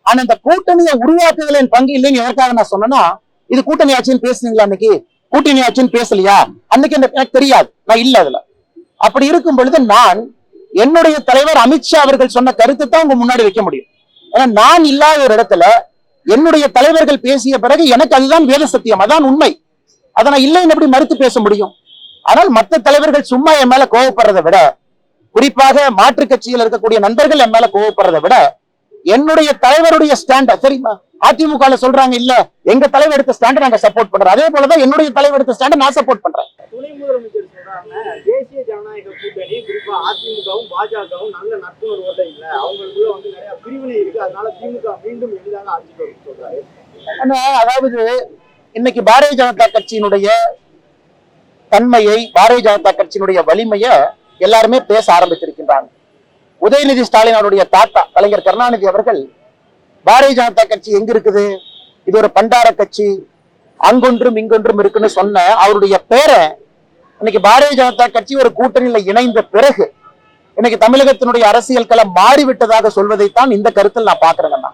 ஆனா இந்த கூட்டணியை உருவாக்குதல என் பங்கு இல்லைன்னு எதற்காக நான் சொன்னேன்னா, இது கூட்டணி ஆட்சின்னு பேசுனீங்களா அன்னைக்கு? கூட்டணி ஆட்சின்னு பேசலையா அன்னைக்கு? எனக்கு தெரியாது, நான் இல்ல அதுல. அப்படி இருக்கும் பொழுது நான் என்னுடைய தலைவர் அமித்ஷா அவர்கள் சொன்ன கருத்து தான் உங்க முன்னாடி வைக்க முடியும். ஏன்னா நான் இல்லாத ஒரு இடத்துல என்னுடைய தலைவர்கள் பேசிய பிறகு எனக்கு அதுதான் வேத சத்தியம், அதான் உண்மை. அதை நான் இல்லைன்னு எப்படி மறுத்து பேச முடியும்? ஆனால் மற்ற தலைவர்கள் சும்மா என் மேல கோவப்படுறதை விட, குறிப்பாக மாற்று கட்சியில் இருக்கக்கூடிய நண்பர்கள் என் மேல கோவப்படுறதை விட, என்னுடைய தலைவருடைய ஸ்டாண்ட, சரிமா அதிமுக சொல்றாங்க இல்ல எங்க தலைவர் எடுத்த ஸ்டாண்ட நாங்க சப்போர்ட் பண்றோம், அதே போலதான் என்னுடைய தலைவர் எடுத்த ஸ்டாண்ட நான் சப்போர்ட் பண்றேன். துணை முதலமைச்சர் சொல்றாங்க தேசிய ஜனநாயக கூட்டணி குறிப்பா அதிமுகவும் பாஜகவும் நல்ல நட்புணர்வோட இல்ல, அவங்களுக்குள்ள வந்து நிறைய பிரிவினை இருக்கு, அதனால திமுக மீண்டும் எளிதாக ஆட்சிக்கு வரும் சொல்றாரு. அதாவது இன்னைக்கு பாரதிய ஜனதா கட்சியினுடைய தன்மையை, பாரதிய ஜனதா கட்சியினுடைய வலிமையை எல்லாருமே பேச ஆரம்பித்திருக்கின்றாங்க. உதயநிதி ஸ்டாலின் அவருடைய தாத்தா கலைஞர் கருணாநிதி அவர்கள் பாரதிய ஜனதா கட்சி எங்க இருக்குது, இது ஒரு பண்டார கட்சி, அங்கொன்றும் இங்கொன்றும் இருக்குன்னு சொன்ன அவருடைய பேரை இன்னைக்கு பாரதிய ஜனதா கட்சி ஒரு கூட்டணியில இணைந்த பிறகு இன்னைக்கு தமிழகத்தினுடைய அரசியல் களம் மாறிவிட்டதாக சொல்வதைத்தான் இந்த கருத்தில் நான் பாக்குறேங்கண்ணா.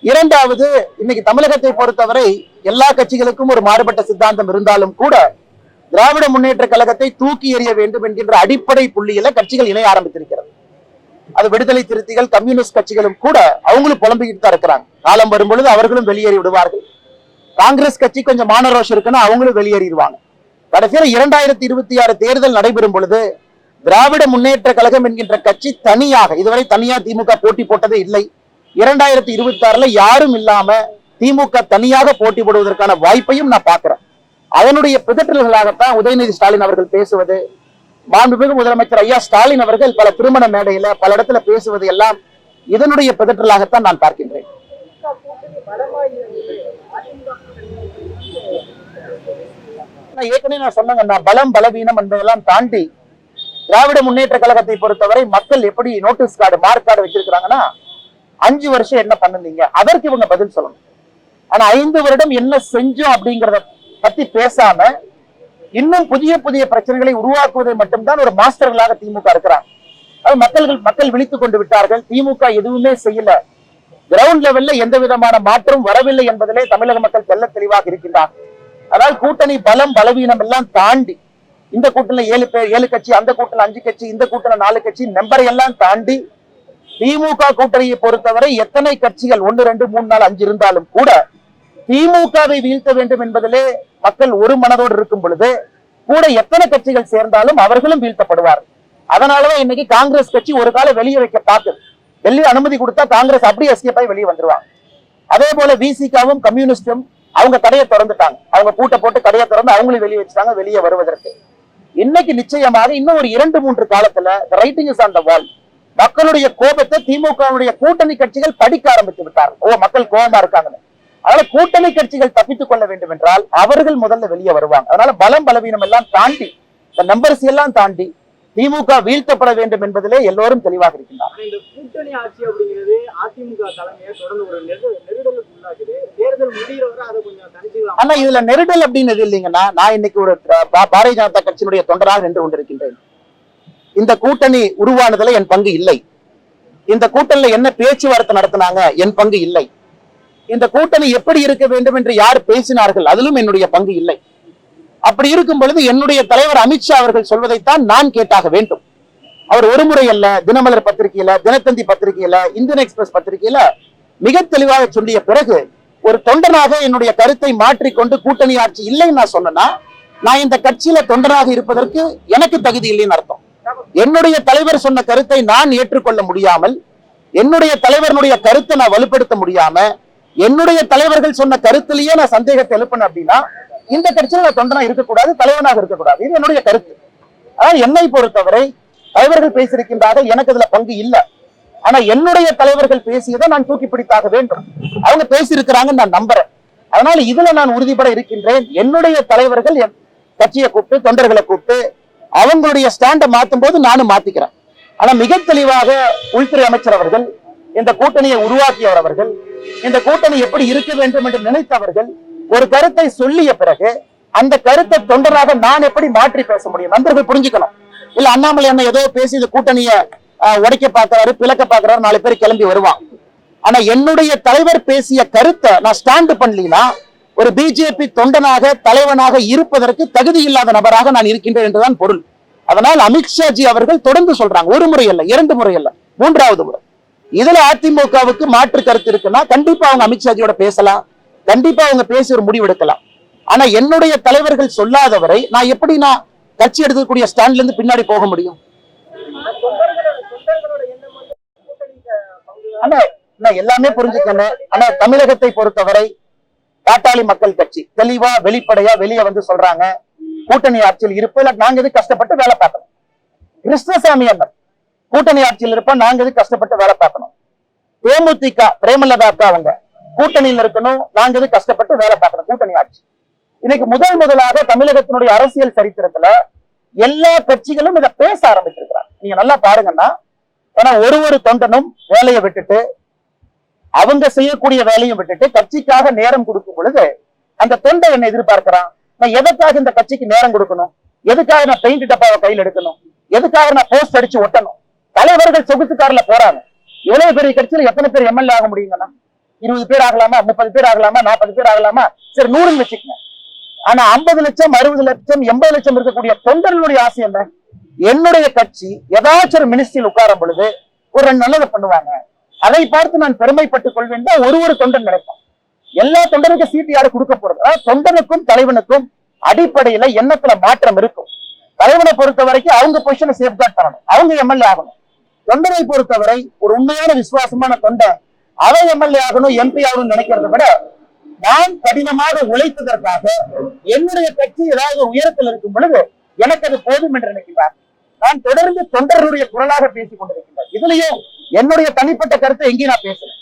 இரண்டாவது, இன்னைக்கு தமிழகத்தை பொறுத்தவரை எல்லா கட்சிகளுக்கும் ஒரு மாறுபட்ட சித்தாந்தம் இருந்தாலும் கூட திராவிட முன்னேற்ற கழகத்தை தூக்கி எறிய வேண்டும் என்கின்ற அடிப்படை புள்ளியில கட்சிகள் இணைய ஆரம்பித்திருக்கிறது. அது விடுதலை திருத்திகள், கம்யூனிஸ்ட் கட்சிகளும் கூட அவங்களும் புலம்பிக்கிட்டு தான் இருக்கிறாங்க. காலம் வரும்பொழுது அவர்களும் வெளியேறி விடுவார்கள். காங்கிரஸ் கட்சி கொஞ்சம் மானரோஷம் இருக்குன்னா அவங்களும் வெளியேறிடுவாங்க. கடைசியில் 2026 தேர்தல் நடைபெறும் பொழுது திராவிட முன்னேற்ற கழகம் என்கின்ற கட்சி தனியாக, இதுவரை தனியா திமுக போட்டி போட்டதே இல்லை. 2026 யாரும் இல்லாம திமுக தனியாக போட்டி போடுவதற்கான வாய்ப்பையும் நான் பார்க்கிறேன். அதனுடைய பிதற்றல்களாகத்தான் உதயநிதி ஸ்டாலின் அவர்கள் பேசுவது, மாண்புமிகு முதலமைச்சர் ஐயா ஸ்டாலின் அவர்கள் பல திருமண மேடையில பல இடத்துல பேசுவது எல்லாம் இதனுடைய பிதற்றலாகத்தான் நான் பார்க்கின்றேன். ஏற்கனவே நான் சொன்னேங்க, பலம் பலவீனம் என்பதெல்லாம் தாண்டி திராவிட முன்னேற்ற கழகத்தை பொறுத்தவரை மக்கள் எப்படி நோட்டீஸ் கார்டு, மார்க் கார்டு வச்சிருக்கிறாங்கன்னா 5 வருஷம் என்ன பண்ணுனீங்க அதற்கு இவங்க பதில் சொல்லணும். ஆனா 5 வருடம் என்ன செஞ்சோம் அப்படிங்கறத பத்தி பேசாம இன்னும் புதிய புதிய பிரச்சனைகளை உருவாக்குவதை மட்டும்தான் ஒரு மாஸ்டர்களாக திமுக இருக்கிறாங்க. மக்கள் விழித்துக் கொண்டு விட்டார்கள். திமுக எதுவுமே செய்யல, கிரவுண்ட் லெவல்ல எந்த விதமான மாற்றம் வரவில்லை என்பதிலே தமிழக மக்கள் தெல்ல தெளிவாக இருக்கின்றார். அதனால் கூட்டணி பலம் பலவீனம் எல்லாம் தாண்டி, இந்த கூட்டணியில 7 பேர் 7 கட்சி, அந்த கூட்டணியில 5 கட்சி, இந்த கூட்டணியில 4 கட்சி, நம்பரை எல்லாம் தாண்டி திமுக கூட்டணியை பொறுத்தவரை எத்தனை கட்சிகள் 1 2 3 4 5 இருந்தாலும் கூட திமுகவை வீழ்த்த வேண்டும் என்பதிலே மக்கள் ஒரு மனதோடு இருக்கும் பொழுது கூட எத்தனை கட்சிகள் சேர்ந்தாலும் அவர்களும் வீழ்த்தப்படுவார். அதனாலதான் இன்னைக்கு காங்கிரஸ் கட்சி ஒரு காலம் வெளியே வைக்க பார்க்குது. வெளியே அனுமதி கொடுத்தா காங்கிரஸ் அப்படியே எஸ்கேப் ஆகி வெளியே வந்துருவாங்க. அதே போல விசிகாவும் கம்யூனிஸ்டும் அவங்க கடையை திறந்துட்டாங்க, அவங்க பூட்டை போட்டு கடையை திறந்து அவங்களையும் வெளியே வச்சுட்டாங்க வெளியே வருவதற்கு. இன்னைக்கு நிச்சயமாக இன்னும் ஒரு 2 3 காலத்துல ரைட்டிங் இஸ் ஆன் தி வால். மக்களுடைய கோபத்தை திமுகவுடைய கூட்டணி கட்சிகள் படிக்க ஆரம்பித்து விட்டார். மக்கள் கோபமா இருக்காங்க. அதனால கூட்டணி கட்சிகள் தப்பித்துக் கொள்ள வேண்டும் என்றால் அவர்கள் முதல்ல வெளியே வருவாங்க. அதனால பலம் பலவீனம் எல்லாம் தாண்டி, இந்த நம்பர்ஸ் எல்லாம் தாண்டி திமுக வீழ்த்தப்பட வேண்டும் என்பதிலே எல்லோரும் தெளிவாக இருக்கின்றனர். இந்த கூட்டணி ஆட்சி அப்படிங்கிறது அதிமுக தலைமையை தொடர்ந்து ஒரு நெருடலுக்கு உள்ளாகுது. தேர்தல் முடிகிற வரை அதை கொஞ்சம் தனிச்சுக்கலாம். ஆனா இதுல நெருடல் அப்படின்னு இல்லைங்கன்னா, நான் இன்னைக்கு ஒரு பாரதிய ஜனதா கட்சியினுடைய தொண்டராக நின்று கொண்டிருக்கின்றேன். இந்த கூட்டணி உருவானதுல என் பங்கு இல்லை. இந்த கூட்டணியில என்ன பேச்சுவார்த்தை நடத்தினாங்க என் பங்கு இல்லை. இந்த கூட்டணி எப்படி இருக்க வேண்டும் என்று யார் பேசினார்கள் அதிலும் என்னுடைய பங்கு இல்லை. அப்படி இருக்கும் பொழுது என்னுடைய தலைவர் அமித்ஷா அவர்கள் சொல்வதைத்தான் நான் கேட்டாக வேண்டும். அவர் ஒரு முறை அல்ல, தினமலர் பத்திரிகையில, தினத்தந்தி பத்திரிகையில, இந்தியன் எக்ஸ்பிரஸ் பத்திரிகையில மிக தெளிவாக சொல்லிய பிறகு ஒரு தொண்டனாக என்னுடைய கருத்தை மாற்றிக்கொண்டு கூட்டணி ஆட்சி இல்லைன்னு நான் சொன்னா, நான் இந்த கட்சியில தொண்டனாக இருப்பதற்கு எனக்கு தகுதி இல்லைன்னு அர்த்தம். என்னுடைய தலைவர் சொன்ன கருத்தை நான் ஏற்றுக்கொள்ள முடியாமல், என்னுடைய தலைவருடைய கருத்தை நான் வலுப்படுத்த முடியாம, என்னுடைய தலைவர்கள் சொன்ன கருத்திலேயே நான் சந்தேகத்தை எழுப்பினேன் அப்படின்னா இந்த கட்சியில நான் தொண்டனா இருக்கக்கூடாது, தலைவனாக இருக்கக்கூடாது. இது என்னுடைய கருத்து. ஆனா என்னை பொறுத்தவரை தலைவர்கள் பேசியிருக்கின்றார்கள், எனக்கு இதுல பங்கு இல்லை. ஆனா என்னுடைய தலைவர்கள் பேசியதை நான் தூக்கி பிடித்தாக வேண்டும். அவங்க பேசியிருக்கிறாங்கன்னு நான் நம்புறேன். அதனால இதுல நான் உறுதிப்பட இருக்கின்றேன். என்னுடைய தலைவர்கள் கட்சியை கூப்பிட்டு, தொண்டர்களை கூப்பிட்டு அவங்களுடைய ஸ்டாண்டை மாற்றும் போது நானும் மாத்திக்கிறேன். ஆனா மிக தெளிவாக உள்துறை அமைச்சர் அவர்கள், இந்த கூட்டணியை உருவாக்கியவர் அவர்கள், இந்த கூட்டணி எப்படி இருக்க வேண்டும் என்று நினைத்தவர்கள் ஒரு கருத்தை சொல்லிய பிறகு அந்த கருத்தை தொண்டராக நான் எப்படி மாற்றி பேச முடியும்? நண்பர்கள் புரிஞ்சுக்கணும். இல்ல அண்ணாமலை என்ன ஏதோ பேசி இந்த கூட்டணியை உடைக்க பாக்குறாரு, பிளக்க பாக்குறாரு, 4 பேர் கிளம்பி வருவான். ஆனா என்னுடைய தலைவர் பேசிய கருத்தை நான் ஸ்டாண்ட் பண்ணலனா ஒரு பிஜேபி தொண்டனாக தலைவனாக இருப்பதற்கு தகுதி இல்லாத நபராக நான் இருக்கின்றேன் என்றுதான் பொருள். அதனால் அமித்ஷாஜி அவர்கள் தொடர்ந்து சொல்றாங்க, ஒரு முறை அல்ல, 2 முறை அல்ல, 3வது முறை. இதுல அதிமுகவுக்கு மாற்று கருத்து இருக்குன்னா கண்டிப்பா அவங்க அமித்ஷாஜியோட பேசலாம், கண்டிப்பா அவங்க பேசி ஒரு முடிவு எடுக்கலாம். ஆனா என்னுடைய தலைவர்கள் சொல்லாதவரை நான் எப்படி கட்சி எடுக்கக்கூடிய ஸ்டாண்ட்ல இருந்து பின்னாடி போக முடியும்? ஆனா எல்லாமே புரிஞ்சுக்கணும். ஆனா தமிழகத்தை பொறுத்தவரை பாட்டாளி மக்கள் கட்சி தெளிவா வெளிப்படையா வெளியே வந்து சொல்றாங்க, கூட்டணி ஆட்சியில் இருப்ப நாங்க எது கஷ்டப்பட்டு வேலை பார்க்கணும். கிருஷ்ணசாமி அண்ணன் கூட்டணி ஆட்சியில் இருப்ப நாங்க எது கஷ்டப்பட்டு வேலை பார்க்கணும். தேமுதிக பிரேமலதா அக்கா அவங்க கூட்டணியில் இருக்கணும், நாங்க எது கஷ்டப்பட்டு வேலை பார்க்கணும். கூட்டணி ஆட்சி இன்னைக்கு முதலாக தமிழகத்தினுடைய அரசியல் சரித்திரத்துல எல்லா கட்சிகளும் இதை பேச ஆரம்பிச்சிருக்கிறாங்க. நீங்க நல்லா பாருங்கன்னா, ஏன்னா ஒரு தொண்டனும் வேலையை விட்டுட்டு அவங்க செய்யக்கூடிய வேலையும் விட்டுட்டு கட்சிக்காக நேரம் கொடுக்கும் பொழுது அந்த தொண்டை என்ன எதிர்பார்க்கிறான், நான் எதுக்காக இந்த கட்சிக்கு நேரம் கொடுக்கணும், எதுக்காக நான் பெயிண்ட் டப்பாவை கையில் எடுக்கணும், எதுக்காக நான் போஸ்ட் அடிச்சு ஒட்டணும். தலைவர்கள் சொகுசுக்காரில் போறாங்க. எவ்வளவு பெரிய கட்சியில எத்தனை பேர் எம்எல்ஏ ஆக முடியுங்கன்னா 20 பேர் ஆகலாமா, 30 பேர் ஆகலாமா, 40 பேர் ஆகலாமா, சரி 100 வச்சுக்கங்க. ஆனா 50 லட்சம் 60 லட்சம் 80 லட்சம் இருக்கக்கூடிய தொண்டர்களுடைய ஆசை என்ன, என்னுடைய கட்சி ஏதாச்சும் ஒரு மினிஸ்ட்ரியில் உட்காரும் பொழுது ஒரு 2 நல்லதை பண்ணுவாங்க, அதை பார்த்து நான் பெருமைப்பட்டுக் கொள்வேன் தான் ஒரு தொண்டன் நினைப்பான். எல்லா தொண்டனுக்கும் சீட்டு யாரு கொடுக்க போறது? தொண்டனுக்கும் தலைவனுக்கும் அடிப்படையில எண்ணத்துல மாற்றம் இருக்கும். தலைவனை பொறுத்த வரைக்கும் அவங்க பொசிஷனை சேஃப்கார்ட் பண்ணணும், அவங்க எம்எல்ஏ ஆகணும். தொண்டனை பொறுத்தவரை ஒரு உண்மையான விசுவாசமான தொண்டன் அவன் எம்எல்ஏ ஆகணும், எம்பி ஆகணும்னு நினைக்கிறத விட நான் கடினமாக உழைத்ததற்காக என்னுடைய கட்சி ஏதாவது உயரத்தில் இருக்கும் பொழுது எனக்கு அது போதும் என்று நினைக்கிறார். நான் தொடர்ந்து தொண்டர்களுடைய குரலாக பேசிக் கொண்டிருக்கின்றேன். இதுலயும் என்னுடைய தனிப்பட்ட கருத்தை எங்கேயும் நான் பேசுறேன்.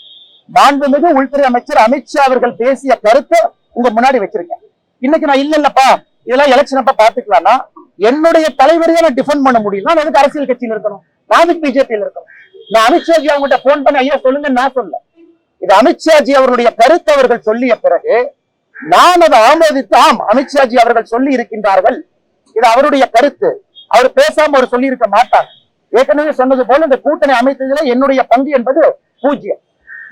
மாண்புமிகு உள்துறை அமைச்சர் அமித்ஷா அவர்கள் பேசிய கருத்தை உங்க முன்னாடி வச்சிருக்கேன். இன்னைக்கு நான் இல்லப்பா இதெல்லாம் எலெக்ஷன் அப்ப பாத்துக்கலாம்னா என்னுடைய தலைவரையே நான் டிஃபெண்ட் பண்ண முடியும். நான் எதுக்கு அரசியல் கட்சியில் இருக்கணும், நான் பிஜேபியில் இருக்கணும். நான் அமித்ஷாஜி அவங்ககிட்ட போன் பண்ணி ஐயா சொல்லுங்க நான் சொல்ல, இது அமித்ஷாஜி அவருடைய கருத்து அவர்கள் சொல்லிய பிறகு நான் அதை ஆமோதித்து ஆம் அமித்ஷாஜி அவர்கள் சொல்லி இருக்கின்றார்கள், இது அவருடைய கருத்து, அவர் பேசாம அவர் சொல்லி இருக்க மாட்டாங்க. ஏற்கனவே சொன்னது போல இந்த கூட்டணி அமைத்ததுல என்னுடைய பங்கு என்பது 0.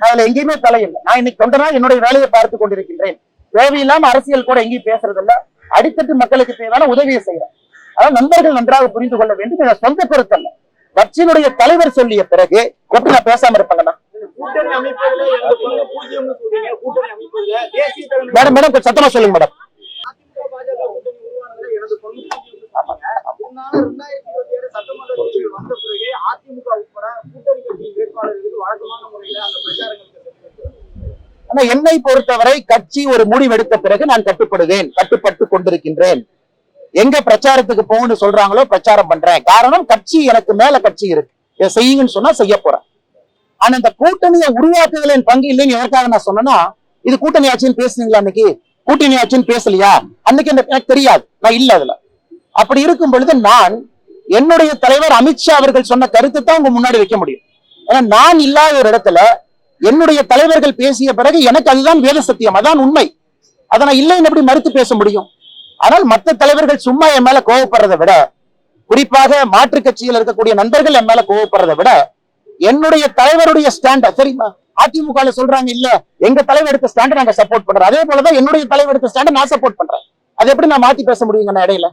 அதுல எங்கேயுமே தலையில்லை. நான் இன்னைக்கு தொண்டனா என்னுடைய வேலையை பார்த்து கொண்டிருக்கின்றேன். தேவையில்லாம அரசியல் கூட எங்கேயும் பேசுறது இல்ல, அடித்தட்டு மக்களுக்கு தேவையான உதவியை செய்யறேன். அதாவது நண்பர்கள் நன்றாக புரிந்து கொள்ள வேண்டும், இதை சொந்த கருத்தல்ல. கட்சியினுடைய தலைவர் சொல்லிய பிறகு எப்படி நான் பேசாம இருப்பாங்கன்னா மேடம் மேடம் சத்தமா சொல்லுங்க மேடம். ஆனா என்னை பொறுத்தவரை கட்சி ஒரு முடிவெடுத்த பிறகு நான் கட்டுப்பட்டு கொண்டிருக்கின்றேன். எங்க பிரச்சாரத்துக்கு போகணும்னு சொல்றாங்களோ பிரச்சாரம் பண்றேன். காரணம் கட்சி எனக்கு மேல கட்சி இருக்கு, இதை செய்யுங்கன்னு சொன்னா செய்ய போறேன். ஆனா இந்த கூட்டணியை உருவாக்குதல் என் பங்கு இல்லைன்னு எதற்காக நான் சொன்னேன்னா, இது கூட்டணி ஆட்சின்னு பேசுனீங்களா, அன்னைக்கு கூட்டணி ஆட்சின்னு பேசலையா, அன்னைக்கு எனக்கு தெரியாது, நான் இல்ல அதுல. அப்படி இருக்கும் பொழுது நான் என்னுடைய தலைவர் அமித்ஷா அவர்கள் சொன்ன கருத்து தான் உங்க முன்னாடி வைக்க முடியும். ஏன்னா நான் இல்லாத ஒரு இடத்துல என்னுடைய தலைவர்கள் பேசிய பிறகு எனக்கு அதுதான் வேத சத்தியம், அதான் உண்மை. அதை நான் இல்லைன்னு எப்படி மறுத்து பேச முடியும்? ஆனால் மற்ற தலைவர்கள் சும்மா என் மேல கோவப்படுறதை விட, குறிப்பாக மாற்று கட்சியில் இருக்கக்கூடிய நண்பர்கள் என் மேல கோவப்படுறதை விட என்னுடைய தலைவருடைய ஸ்டாண்ட் தெரியுமா, அதிமுக சொல்றாங்க இல்ல எங்க தலைவர் எடுத்த ஸ்டாண்ட் நாங்க சப்போர்ட் பண்றோம், அதே போலதான் என்னுடைய தலைவர் எடுத்த ஸ்டாண்ட் நான் சப்போர்ட் பண்றேன். அதை எப்படி நான் மாத்தி பேச முடியுங்க இடையில?